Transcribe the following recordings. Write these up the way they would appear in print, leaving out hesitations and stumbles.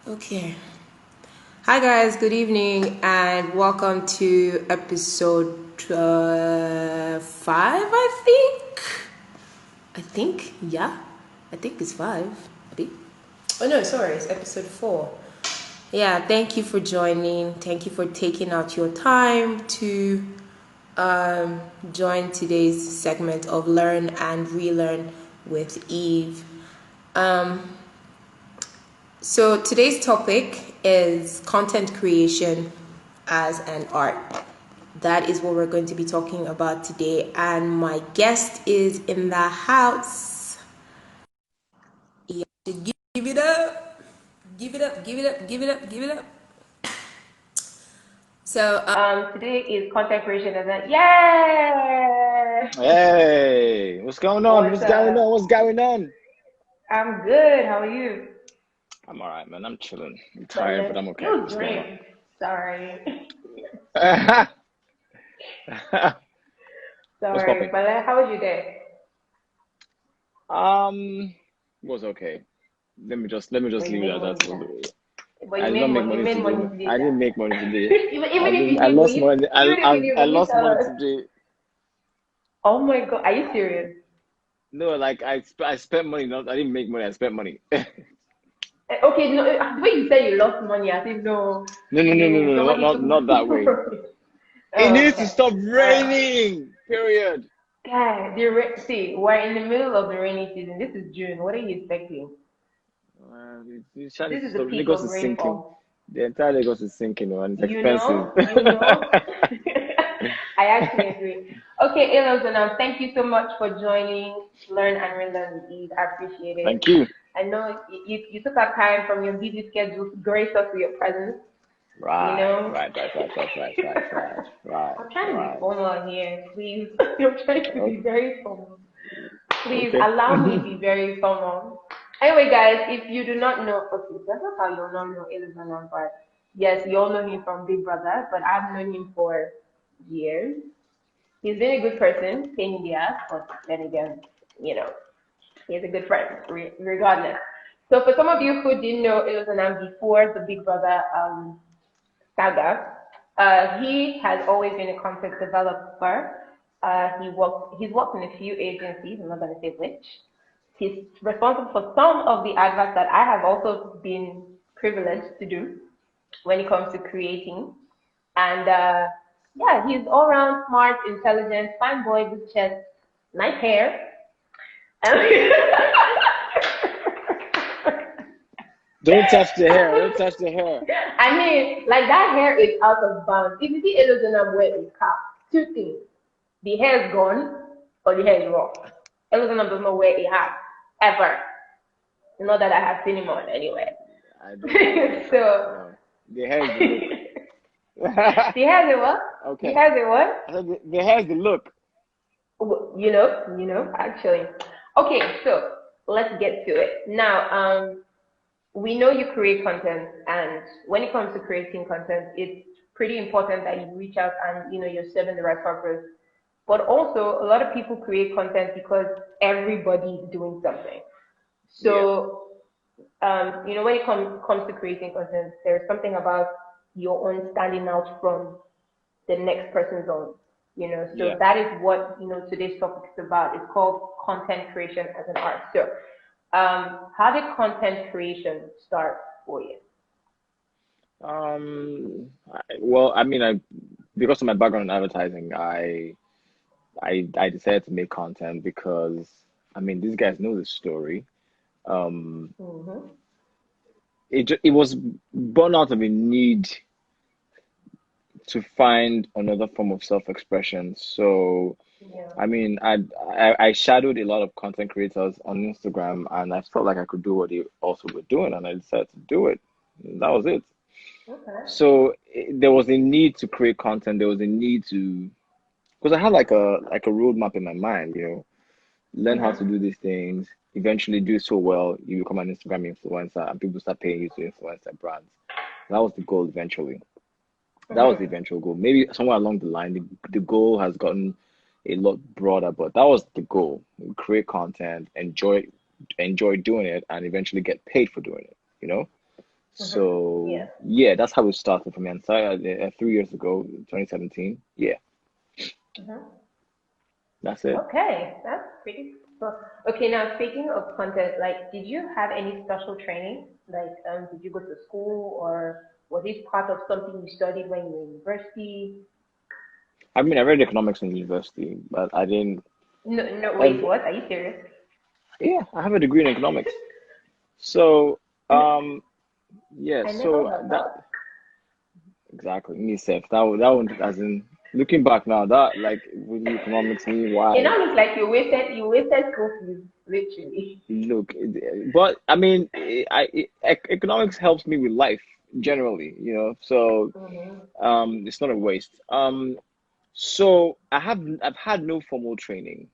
Okay. Hi, guys. Good evening, and welcome to episode five. Yeah. I think it's five. Oh no, sorry, it's episode four. Yeah. Thank you for joining. Thank you for taking out your time to join today's segment of Learn and Relearn with Eve. Um, So today's topic is content creation as an art. That is what we're going to be talking about today. And my guest is in the house. You have to give it up. Give it up, give it up, give it up, give it up. So today is content creation as an yay! Hey, what's going on? What's What's going up? on? What's going on? I'm good. How are you? I'm all right, man. I'm chilling. I'm But tired, but I'm okay. you What's going drink. Sorry. on? What's Sorry. popping? But how was your day? Um, was okay. Let me just But you leave it made at money, yeah. that. But I did not make you money made today. money No. today, I didn't Jack. make money today. Even if you I did, will lost you? money. Even if you did, I will you lost tell money us? today. Oh my god, are you serious? No, like I spent money. Not I didn't make money. I spent money. Okay, no, the way you say you lost money, I think no, No, no, no, no, you no, not somebody took not money that way. from you. It Oh, needs to okay. stop All right. raining. Period. God, see, we're in the middle of the rainy season. This is June. What are you expecting? It's trying This to is the stop. peak Lagos of is sinking. rainfall. The entire Lagos is sinking, and it's You expensive. know, you know. I actually agree. Okay, Elozonam, thank you so much for joining Learn and Relearn with Eve. I appreciate it. Thank you. I know you took out time from your busy schedule to grace us with your presence. You Right, know, right, right, right, right, right, right, right, right, I'm trying to be right. formal here, please. I'm trying to Oh, be very formal. Please okay. allow me be very formal. Anyway, guys, if you do not know, okay, that's not how you'll not know Elizabeth, but yes, you all know him from Big Brother, but I've known him for years. He's been a good person, pain in the ass, but then again, you know, he's a good friend, regardless. So for some of you who didn't know Elizabeth before the Big Brother saga, he has always been a content developer. He's worked in a few agencies. I'm not going to say which. He's responsible for some of the adverts that I have also been privileged to do when it comes to creating. And yeah, he's all around smart, intelligent, fine boy, good chest, nice hair. Don't touch the hair. Don't touch the hair. I mean, like that hair is out of bounds. If you see Elozonam wear a cap, two things. The hair is gone or the hair is raw. Elozonam does not wear a hat, ever. Not that I have seen him on anyway. I don't know about that. So, No, the hair is the look. the hair is a what? The Okay. hair is a what? I said the hair is the look. Actually. Okay, so let's get to it. Now, we know you create content, and when it comes to creating content, it's pretty important that you reach out and you're serving the right purpose. But also, a lot of people create content because everybody is doing something. Yeah, So, when it comes to creating content, there's something about your own standing out from the next person's own. So yeah. that is what today's topic is about. It's called content creation as an art. So, how did content creation start for you? Well, I mean, because of my background in advertising, I decided to make content because I mean, these guys know the story. Um, Mm-hmm. it was born out of a need to find another form of self-expression. So, Yeah. I mean, I shadowed a lot of content creators on Instagram, and I felt like I could do what they also were doing, and I decided to do it. That was it. Okay. So there was a need to create content. There was a need to because I had like a roadmap in my mind, learn how to Mm-hmm. do these things. Eventually, do so well, you become an Instagram influencer, and people start paying you to influence their brands. That was the goal eventually. That was the Mm-hmm. eventual goal. Maybe somewhere along the line, the goal has gotten a lot broader, but that was the goal. Create content, enjoy doing it, and eventually get paid for doing it, you know? Yeah. So yeah, that's how it started for me. And started 3 years ago, 2017. Yeah, Hmm. that's it. Okay, that's pretty cool. Okay, now speaking of content, like, did you have any special training? Like, did you go to school or was it part of something you studied when you were in university? I mean, I read economics in university, but I didn't No, no, wait, ever. what? Are you serious? Yeah, I have a degree in economics. So N- yeah, I never so heard that that. exactly me self. That one, as in looking back now, that like with the economics, me It why now looks like you wasted school fees, literally. look, but I mean, economics helps me with life generally, So Hmm. it's not a waste. So I've had no formal training.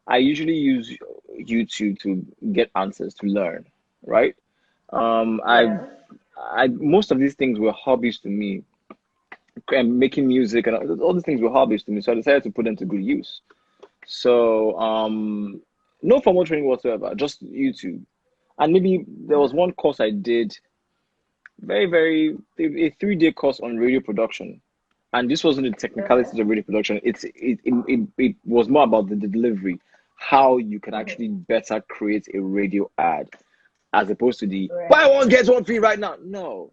I usually use YouTube to get answers to learn, right? Um, I Yeah. I most of these things were hobbies to me, and making music and all these things were hobbies to me. So I decided to put them to good use. So no formal training whatsoever, just YouTube. And maybe there was Hmm. one course I did, a 3 day course on radio production. And this wasn't the Okay. technicalities of radio production. It was more about the delivery, how you can actually Hmm. better create a radio ad, as opposed to the buy Right. one get one free right now. No,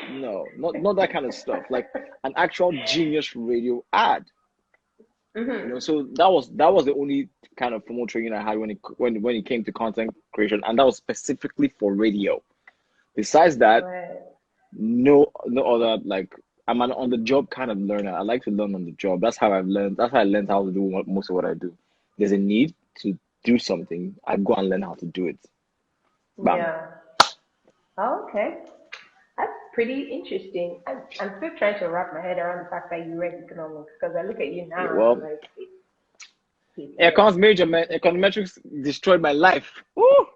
no, not that kind of stuff. Like an actual genius radio ad. Hmm. So that was the only kind of formal training I had when it came to content creation, and that was specifically for radio. Besides that, Right. no other, like, I'm an on the job kind of learner. I like to learn on the job. That's how I've learned. That's how I learned how to do most of what I do. There's a need to do something. I go and learn how to do it. Bam. Yeah. Oh, okay. That's pretty interesting. I'm still trying to wrap my head around the fact that you read economics because I look at you Yeah, now and I'm well, like, yeah. econs major, man. Econometrics destroyed my life. Woo!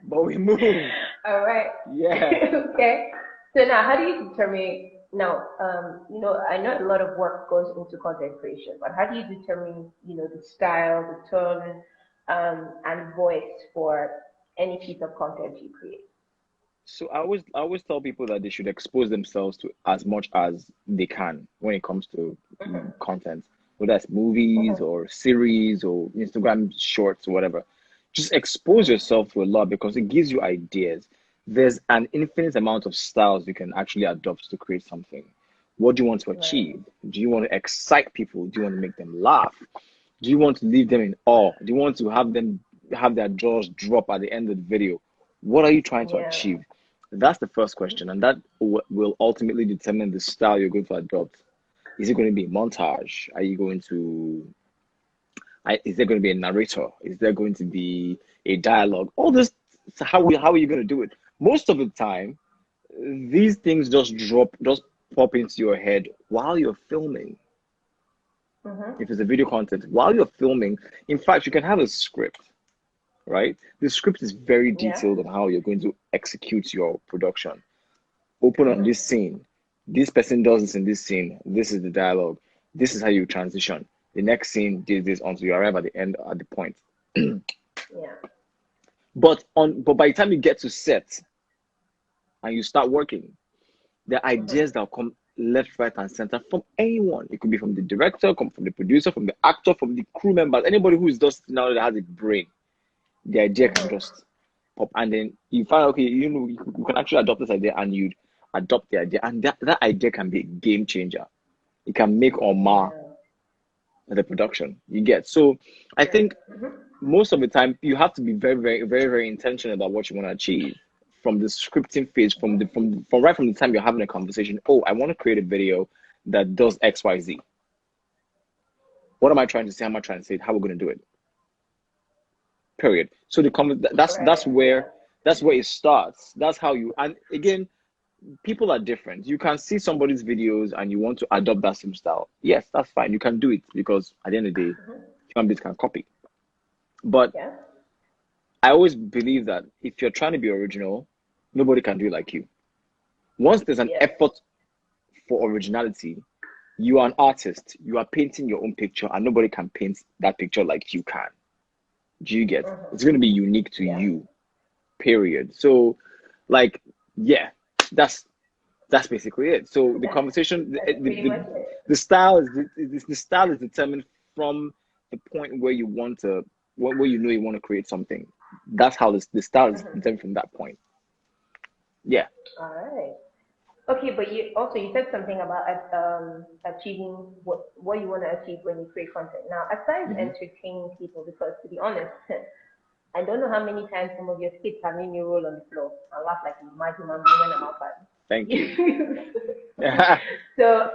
But we move. All right. Yeah. Okay. So now, how do you determine? Now, I know a lot of work goes into content creation, but how do you determine, the style, the tone, and voice for any piece of content you create? So I always tell people that they should expose themselves to as much as they can when it comes to Hmm. content, whether it's movies Hmm. or series or Instagram shorts or whatever. Just expose Hmm. yourself to a lot because it gives you ideas. There's an infinite amount of styles you can actually adopt to create something. What do you want to Right. achieve? Do you want to excite people? Do you want to make them laugh? Do you want to leave them in awe? Do you want to have them have their jaws drop at the end of the video? What are you trying to Yeah. achieve? That's the first question, and that will ultimately determine the style you're going to adopt. Is it going to be a montage? Are you going to? Is there going to be a narrator? Is there going to be a dialogue? All this. So how are you going to do it? Most of the time, these things just pop into your head while you're filming. If Hmm. it's a video content, while you're filming, in fact, you can have a script, right? The script is very Yeah. detailed on how you're going to execute your production. Open on this Hmm. scene. This person does this in this scene. This is the dialogue. This is how you transition. The next scene did this until you arrive at the end at the point. Yeah. But by the time you get to set and you start working, the Hmm. ideas that come left, right, and center from anyone. It could be from the director, come from the producer, from the actor, from the crew members, anybody who is just now that has a brain. The idea can Hmm. just pop, and then you find, okay, you can actually adopt this idea, and you'd adopt the idea, and that idea can be a game changer. It can make or mar Yeah. the production you get. So I Right. think Hmm. most of the time you have to be very, very, very, very intentional about what you want to achieve from the scripting phase, from right from the time you're having a conversation. Oh, I want to create a video that does XYZ. What am I trying to say? How am I trying to say it? How are we going to do it? Period. So that's Right. where Yeah. it starts. That's how you, and again, people are different. You can see somebody's videos and you want to adopt that same style. Yes, that's fine. You can do it because at the end of the day, Hmm. human beings can copy. But Yeah. I always believe that if you're trying to be original, nobody can do it like you. Once there's an Yes. effort for originality, you are an artist. You are painting your own picture, and nobody can paint that picture like you can. Do you get? Hmm. It's going to be unique to Yeah. you, period. So, Like, yeah, that's that's basically it. So the That, conversation, that's pretty much it. the style is the style is determined from the point where you want to, where you know you want to create something. That's how the style is Mhm. determined from that point. Yeah. All right. Okay, but you said something about achieving what you want to achieve when you create content. Now, aside Hmm. entertaining people, because to be honest, I don't know how many times some of your skits have made me roll on the floor and laugh like a mad human being when I'm outside. Thank you. So,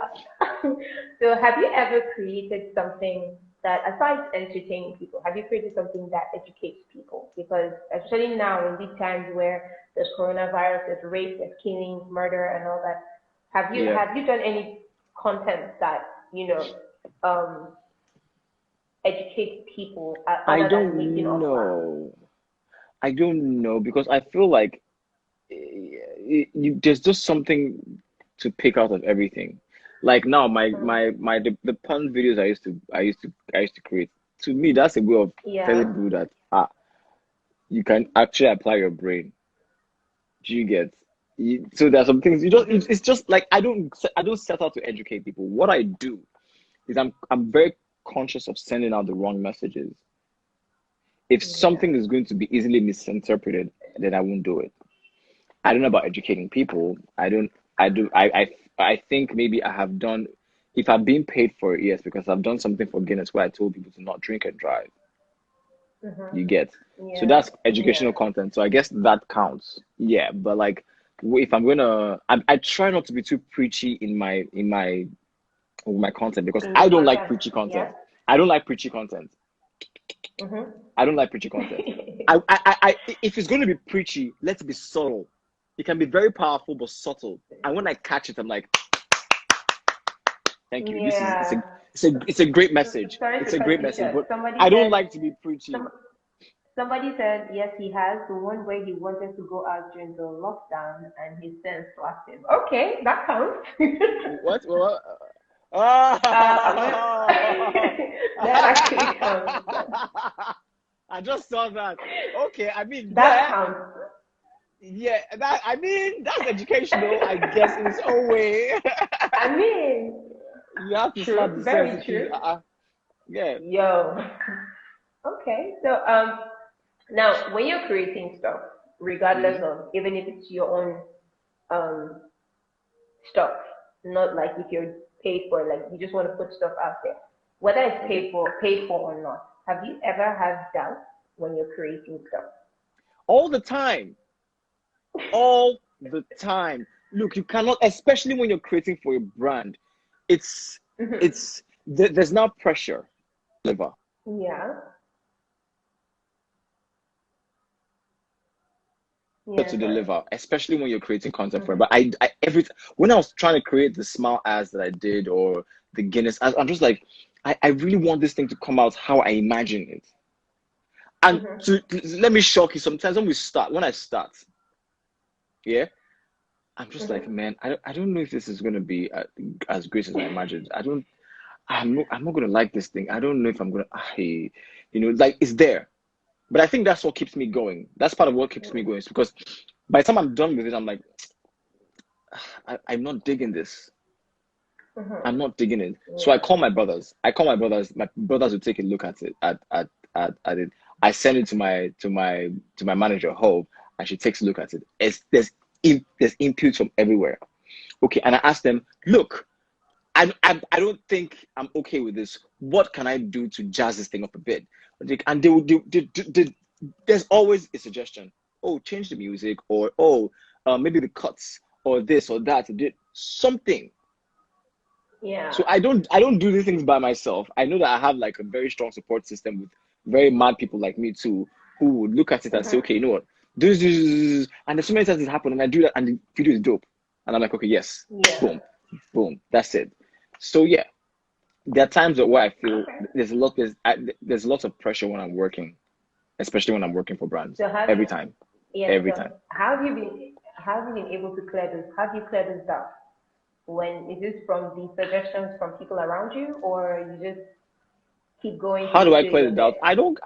so have you ever created something that, aside entertaining people, have you created something that educates people? Because especially now in these times where there's coronavirus, there's rape, there's killings, murder, and all that, Yeah. have you done any content that you know um, educates people I other than making don't us laugh? know. I don't know because I feel like there's just something to pick out of everything. Like now, the pun videos I used to create. To me, that's a way of telling Yeah. people that you can actually apply your brain. Do you get? So there are some things you don't. Mhm. It's just like I don't set out to educate people. What I do is I'm very conscious of sending out the wrong messages. If Yeah. something is going to be easily misinterpreted, then I won't do it. I don't know about educating people. I don't. I do. I think maybe I have done. If I've been paid for it, yes, because I've done something for Guinness where I told people to not drink and drive. Mhm. You get. So Yeah. that's Yeah. educational content. So I guess that counts. Yeah, but like if I'm gonna, I try not to be too preachy in my with my content because In I your don't like content. preachy Yeah. content. I don't like preachy content. Mhm. I don't like preachy content. If it's going to be preachy, let's be subtle. It can be very powerful but subtle. And when I catch it, I'm like, thank you. This is Yeah. it's a great message. Sorry It's to a cut great you message, short. but I don't like to be preachy. Some, somebody said yes, he has the one where he wanted to go out during the lockdown and his son slapped him. Okay, that counts. What? What? Well, Oh! that actually counts. I just saw that. Okay, I mean, That yeah, counts. yeah. That I mean, that's educational, I guess, in its own way. I mean, You have to slap true, the very sensitive. true. Yeah. Yo. Okay, so now when you're creating stuff, regardless Hmm. of even if it's your own um stuff, not like if you're paid for, like you just want to put stuff out there, whether it's Okay. paid for or not. Have you ever had doubts when you're creating stuff? All the time. All the time. Look, you cannot, especially when you're creating for a brand. It's Hmm. it's there's now pressure. Deliver. Yeah. To Yeah. Sorry. deliver, especially when you're creating content for it. Hmm. But I every when I was trying to create the smile ads that I did or the Guinness, I'm just like, I really want this thing to come out how I imagine it. And Hmm. to let me shock you, sometimes when I start, yeah, I'm just like, Hmm. man, I don't know if this is gonna be as great as I imagined. I'm not gonna like this thing. I don't know if I'm gonna, like it's there. But I think that's what keeps me going. That's part of what keeps me going. Is because by the time I'm done with it, I'm like, I'm not digging this. I'm Hmm. not digging it. So I Yeah. call my brothers. I call my brothers. My brothers will take a look at it. At it. I send it to my manager, Hope, and she takes a look at it. There's input from everywhere. Okay, and I ask them, look, I don't think I'm okay with this. What can I do to jazz this thing up a bit? And they will there's always a suggestion. Oh, change the music, or oh, maybe the cuts, or this or that. Something. Yeah. So I don't do these things by myself. I know that I have like a very strong support system with very mad people like me too, who would look at it and say, Hmm. okay, you know what, this, and there's so many times this happen, and I do that, and the video is dope, and I'm like, okay, yes, Yeah. boom, boom, that's it. So yeah, there are times where I feel Okay. there's lots of pressure when I'm working, especially when I'm working for brands. So have Every you? time, Yeah. every So time. how have you been able to clear this? How do you clear this doubts? When is this from the suggestions from people around you, or you just keep going How till do you I feel clear the you're doubt? there? I don't.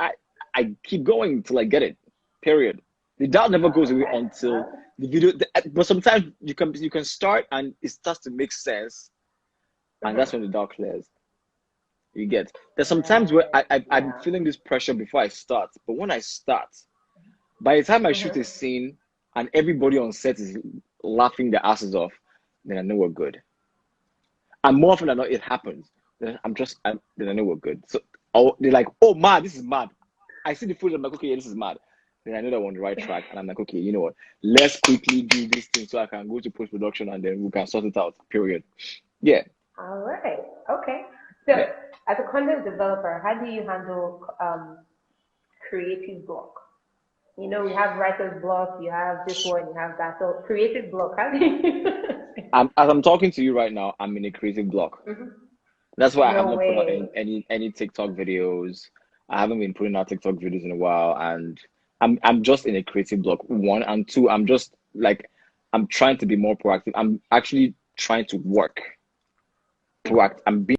I keep going till I get it. Period. The doubt never goes away Okay. until the video. But sometimes you can start and it starts to make sense, and that's when the doubt clears. You get. There's sometimes where Right. I'm Yeah. feeling this pressure before I start, but when I start, by the time I shoot a Mm-hmm. scene and everybody on set is laughing their asses off, then I know we're good. And more often than not, it happens. Then I know we're good. So they're like, oh, mad, this is mad. I see the footage, I'm like, okay, yeah, this is mad. Then I know that we're on the right track. And I'm like, okay, you know what? Let's quickly do this thing so I can go to post production and then we can sort it out. Period. Yeah. All right. Okay. So, Yeah. as a content developer, how do you handle creative block? You know, we have writer's block, you have this one, you have that. So, creative block, how do you? As I'm talking to you right now, I'm in a creative block. Mhm. That's why I have No not put out way. any TikTok videos. I haven't been putting out TikTok videos in a while, and I'm just in a creative block. One and two, I'm just like I'm trying to be more proactive. I'm actually trying to work proact. I'm being